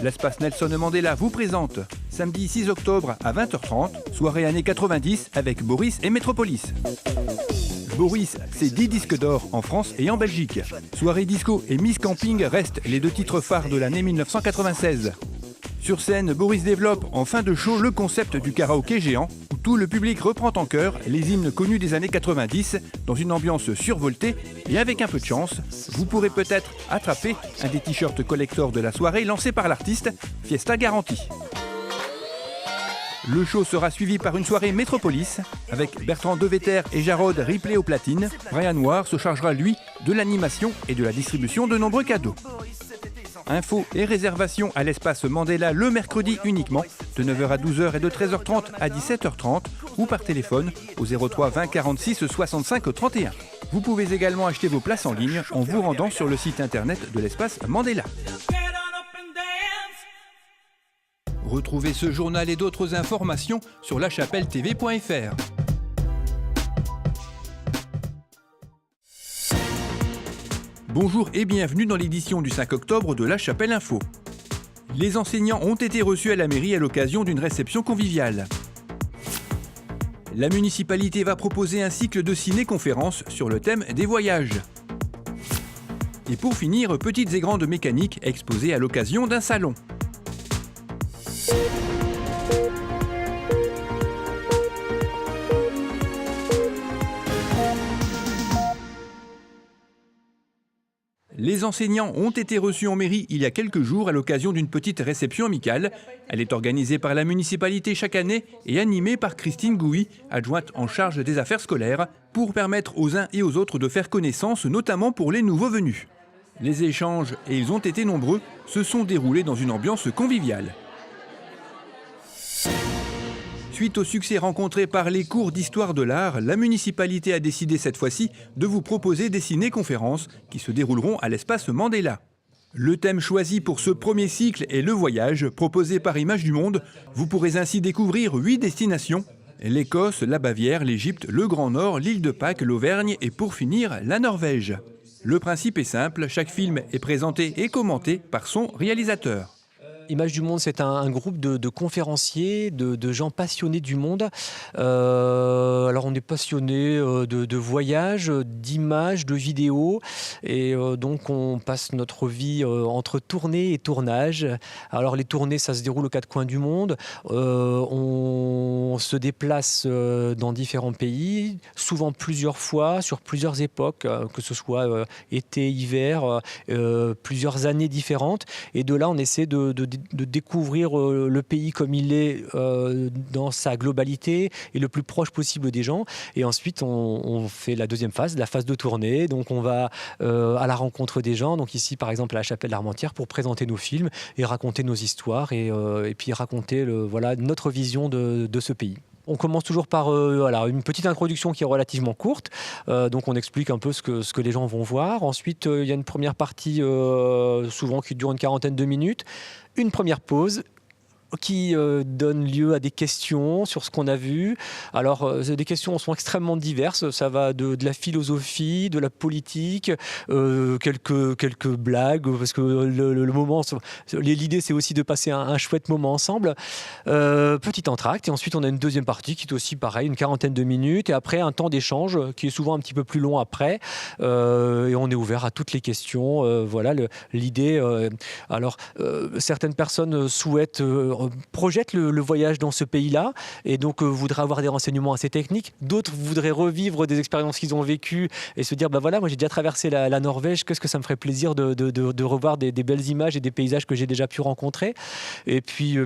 L'espace Nelson Mandela vous présente, samedi 6 octobre à 20h30, soirée années 90 avec Boris et Metropolis. Boris, c'est 10 disques d'or en France et en Belgique. Soirée disco et Miss Camping restent les deux titres phares de l'année 1996. Sur scène, Boris développe en fin de show le concept du karaoké géant, où tout le public reprend en chœur les hymnes connus des années 90 dans une ambiance survoltée, et avec un peu de chance, vous pourrez peut-être attraper un des t-shirts collector de la soirée lancé par l'artiste, Fiesta Garantie. Le show sera suivi par une soirée Métropolis, avec Bertrand Deveter et Jarod Ripley au platine. Brian Noir se chargera, lui, de l'animation et de la distribution de nombreux cadeaux. Infos et réservations à l'espace Mandela le mercredi uniquement, de 9h à 12h et de 13h30 à 17h30, ou par téléphone au 03 20 46 65 31. Vous pouvez également acheter vos places en ligne en vous rendant sur le site internet de l'espace Mandela. Retrouvez ce journal et d'autres informations sur lachapelle-tv.fr. Bonjour et bienvenue dans l'édition du 5 octobre de La Chapelle Info. Les enseignants ont été reçus à la mairie à l'occasion d'une réception conviviale. La municipalité va proposer un cycle de ciné-conférences sur le thème des voyages. Et pour finir, petites et grandes mécaniques exposées à l'occasion d'un salon. Les enseignants ont été reçus en mairie il y a quelques jours à l'occasion d'une petite réception amicale. Elle est organisée par la municipalité chaque année et animée par Christine Gouy, adjointe en charge des affaires scolaires, pour permettre aux uns et aux autres de faire connaissance, notamment pour les nouveaux venus. Les échanges, et ils ont été nombreux, se sont déroulés dans une ambiance conviviale. Suite au succès rencontré par les cours d'histoire de l'art, la municipalité a décidé cette fois-ci de vous proposer des ciné-conférences qui se dérouleront à l'espace Mandela. Le thème choisi pour ce premier cycle est le voyage, proposé par Images du Monde. Vous pourrez ainsi découvrir 8 destinations: l'Écosse, la Bavière, l'Égypte, le Grand Nord, l'île de Pâques, l'Auvergne et pour finir, la Norvège. Le principe est simple, chaque film est présenté et commenté par son réalisateur. Images du Monde, c'est un groupe de conférenciers, de gens passionnés du monde. Alors on est passionnés de voyages, d'images, de vidéos. Et donc on passe notre vie entre tournée et tournage. Alors les tournées, ça se déroule aux 4 coins du monde. On se déplace dans différents pays, souvent plusieurs fois, sur plusieurs époques, que ce soit été, hiver, plusieurs années différentes. Et de là, on essaie de découvrir le pays comme il est dans sa globalité et le plus proche possible des gens. Et ensuite, on fait la deuxième phase, la phase de tournée. Donc, on va à la rencontre des gens. Donc, ici, par exemple, à la Chapelle d'Armentières, pour présenter nos films et raconter nos histoires et puis raconter notre vision de ce pays. On commence toujours par une petite introduction qui est relativement courte. Donc on explique un peu ce que les gens vont voir. Ensuite, il y a une première partie souvent qui dure une quarantaine de minutes. Une première pause qui donne lieu à des questions sur ce qu'on a vu. Alors, des questions sont extrêmement diverses. Ça va de la philosophie, de la politique, quelques blagues, parce que le moment, l'idée, c'est aussi de passer un chouette moment ensemble. Petit entracte, et ensuite, on a une deuxième partie qui est aussi pareil, une quarantaine de minutes, et après, un temps d'échange qui est souvent un petit peu plus long après. Et on est ouvert à toutes les questions. Voilà l'idée. Certaines personnes souhaitent projettent le voyage dans ce pays-là et donc voudraient avoir des renseignements assez techniques. D'autres voudraient revivre des expériences qu'ils ont vécues et se dire, moi j'ai déjà traversé la Norvège, qu'est-ce que ça me ferait plaisir de revoir des belles images et des paysages que j'ai déjà pu rencontrer. Et puis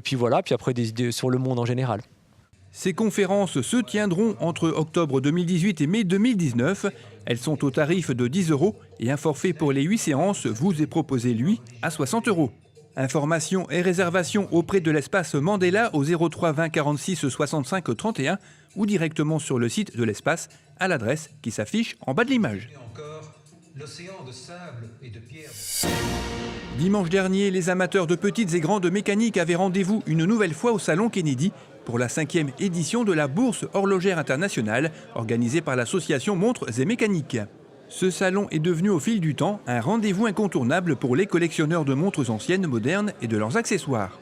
après des idées sur le monde en général. Ces conférences se tiendront entre octobre 2018 et mai 2019. Elles sont au tarif de 10 € et un forfait pour les 8 séances vous est proposé, lui, à 60 €. Informations et réservations auprès de l'espace Mandela au 03 20 46 65 31 ou directement sur le site de l'espace à l'adresse qui s'affiche en bas de l'image. Dimanche dernier, les amateurs de petites et grandes mécaniques avaient rendez-vous une nouvelle fois au Salon Kennedy pour la 5e édition de la Bourse horlogère internationale organisée par l'association Montres et Mécaniques. Ce salon est devenu au fil du temps un rendez-vous incontournable pour les collectionneurs de montres anciennes, modernes et de leurs accessoires.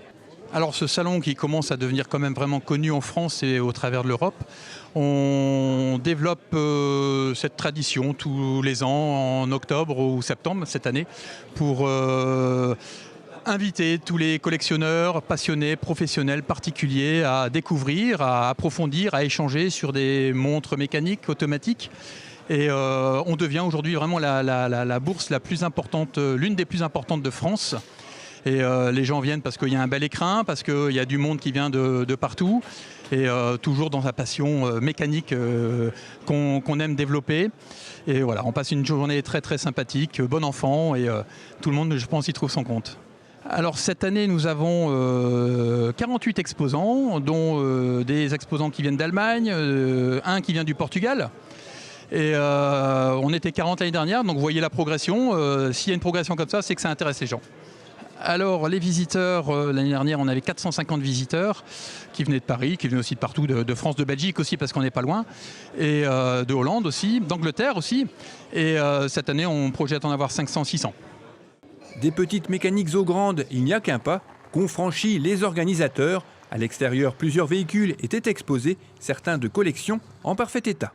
Alors ce salon qui commence à devenir quand même vraiment connu en France et au travers de l'Europe, on développe cette tradition tous les ans en octobre ou septembre cette année pour inviter tous les collectionneurs, passionnés, professionnels, particuliers à découvrir, à approfondir, à échanger sur des montres mécaniques, automatiques. Et on devient aujourd'hui vraiment la bourse la plus importante, l'une des plus importantes de France. Et les gens viennent parce qu'il y a un bel écrin, parce qu'il y a du monde qui vient de partout, et toujours dans la passion mécanique qu'on aime développer. Et voilà, on passe une journée très très sympathique, bon enfant, et tout le monde, je pense, y trouve son compte. Alors cette année, nous avons 48 exposants, dont des exposants qui viennent d'Allemagne, un qui vient du Portugal. Et on était 40 l'année dernière, donc vous voyez la progression. S'il y a une progression comme ça, c'est que ça intéresse les gens. Alors les visiteurs, l'année dernière on avait 450 visiteurs qui venaient de Paris, qui venaient aussi de partout, de France, de Belgique aussi parce qu'on n'est pas loin, et de Hollande aussi, d'Angleterre aussi. Et cette année on projette en avoir 500-600. Des petites mécaniques aux grandes, il n'y a qu'un pas, qu'ont franchi les organisateurs. À l'extérieur, plusieurs véhicules étaient exposés, certains de collection en parfait état.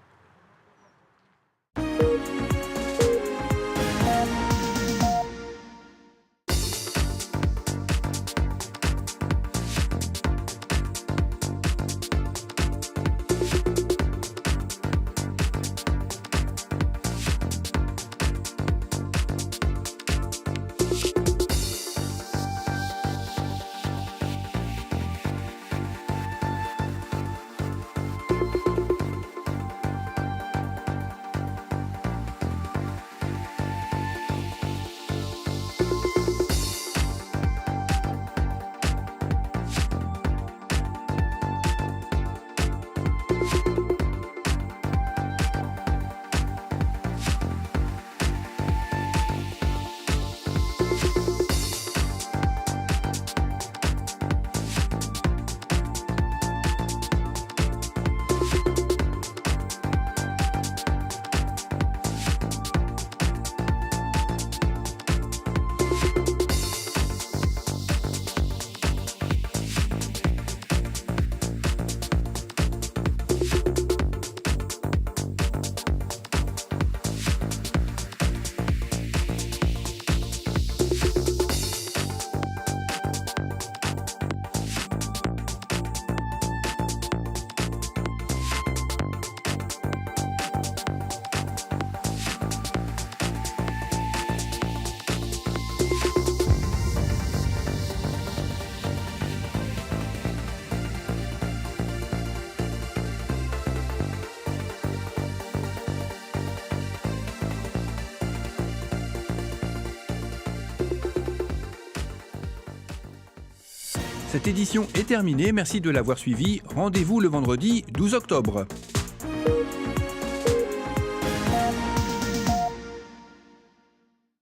Cette édition est terminée, merci de l'avoir suivi. Rendez-vous le vendredi 12 octobre.